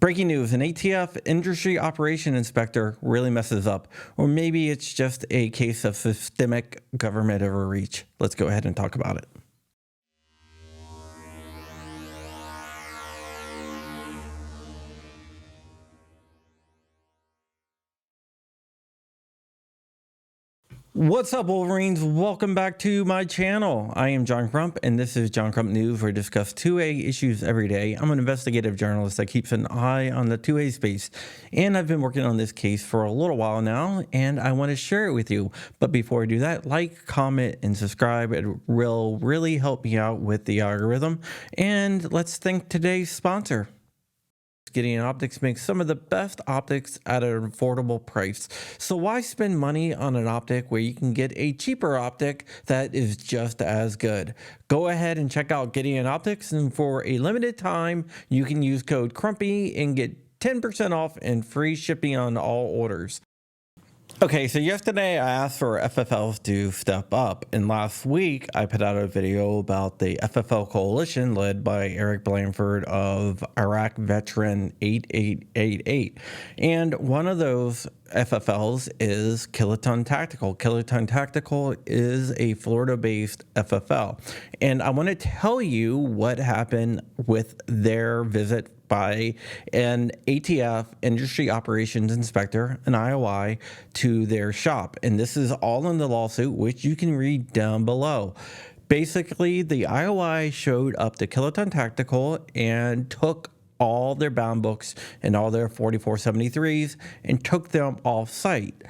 Breaking news, an ATF industry operation inspector really messes up, or maybe it's just a case of systemic government overreach. Let's go ahead and talk about it. What's up, Wolverines? Welcome back to my channel. I am John Crump, and this is John Crump News, where I discuss 2A issues every day. I'm an investigative journalist that keeps an eye on the 2A space, and I've been working on this case for a little while now, and I want to share it with you. But before I do that, like, comment, and subscribe. It will really help me out with the algorithm. And let's thank today's sponsor. Gideon Optics makes some of the best optics at an affordable price. So why spend money on an optic where you can get a cheaper optic that is just as good? Go ahead and check out Gideon Optics, and for a limited time, you can use code CRUMPY and get 10% off and free shipping on all orders. Okay, so yesterday I asked for FFLs to step up, and last week I put out a video about the FFL coalition led by Eric Blanford of Iraq Veteran 8888, and one of those FFLs is Kiloton Tactical. Kiloton Tactical is a Florida-based FFL, and I want to tell you what happened with their visit by an ATF industry operations inspector, an IOI, to their shop. And this is all in the lawsuit, which you can read down below. Basically, the IOI showed up to Kiloton Tactical and took all their bound books and all their 4473s and took them off site.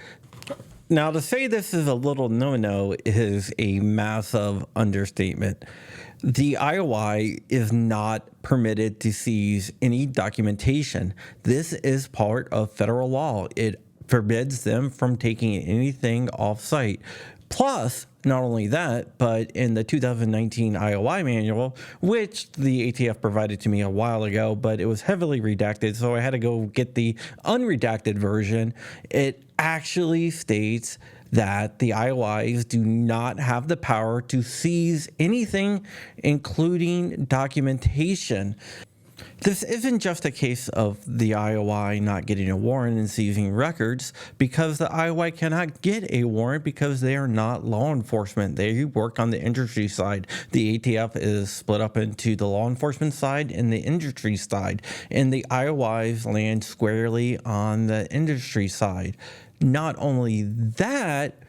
Now, to say this is a little no-no is a massive understatement. The IOI is not permitted to seize any documentation. This is part of federal law. It forbids them from taking anything off-site. Plus, not only that, but in the 2019 IOI manual, which the ATF provided to me a while ago, but it was heavily redacted, so I had to go get the unredacted version. It actually states that the IOIs do not have the power to seize anything, including documentation. This isn't just a case of the IOI not getting a warrant and seizing records, because the IOI cannot get a warrant because they are not law enforcement. They work on the industry side. The ATF is split up into the law enforcement side and the industry side, and the IOIs land squarely on the industry side. Not only that,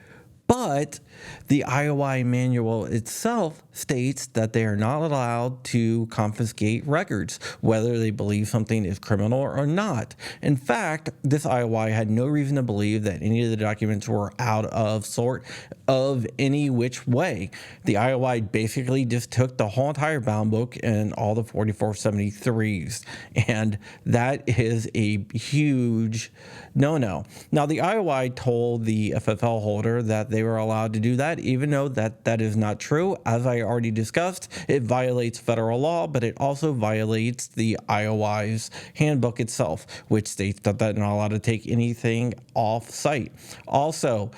but the IOI manual itself states that they are not allowed to confiscate records, whether they believe something is criminal or not. In fact, this IOI had no reason to believe that any of the documents were out of sort of any which way. The IOI basically just took the whole entire bound book and all the 4473s, and that is a huge no-no. Now, the IOI told the FFL holder that they were allowed to do that, even though that is not true. As I already discussed, it violates federal law, but it also violates the IOI's handbook itself, which states that they're not allowed to take anything off site. Also,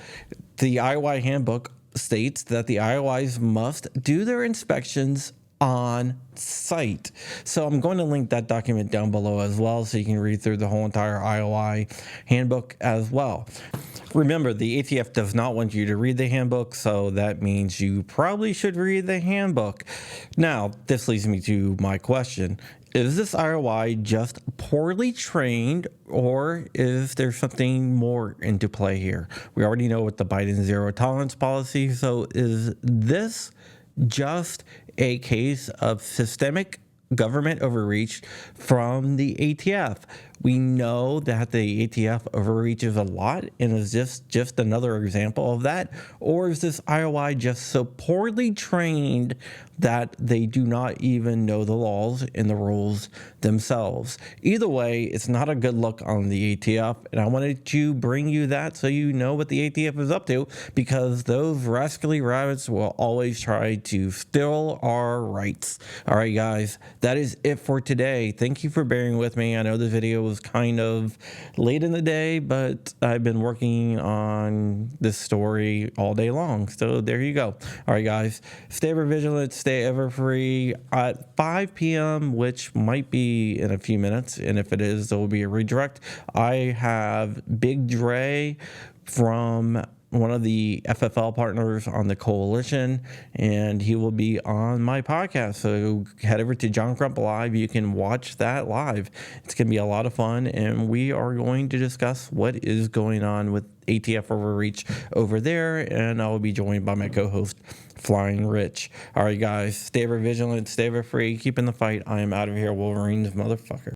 the IOI handbook states that the IOIs must do their inspections on site. So I'm going to link that document down below as well, so you can read through the whole entire IOI handbook as well. Remember, the ATF does not want you to read the handbook, so that means you probably should read the handbook. Now, this leads me to my question. Is this IOI just poorly trained, or is there something more into play here? We already know what the Biden zero tolerance policy, so is this just a case of systemic government overreach from the ATF? We know that the ATF overreaches a lot, and is this just another example of that? Or is this IOI just so poorly trained that they do not even know the laws and the rules themselves? Either way, it's not a good look on the ATF, and I wanted to bring you that so you know what the ATF is up to, because those rascally rabbits will always try to steal our rights. All right, guys, that is it for today. Thank you for bearing with me. I know the video was is kind of late in the day, but I've been working on this story all day long. So there you go. All right, guys, stay ever vigilant, stay ever free. At 5 p.m., which might be in a few minutes, and if it is, there will be a redirect. I have Big Dre from one of the FFL partners on the coalition, and he will be on my podcast. So head over to John Crump Live. You can watch that live. It's going to be a lot of fun, and we are going to discuss what is going on with ATF overreach over there, and I will be joined by my co-host, Flying Rich. All right, guys, stay ever vigilant, stay ever free, keep in the fight. I am out of here, Wolverines, motherfucker.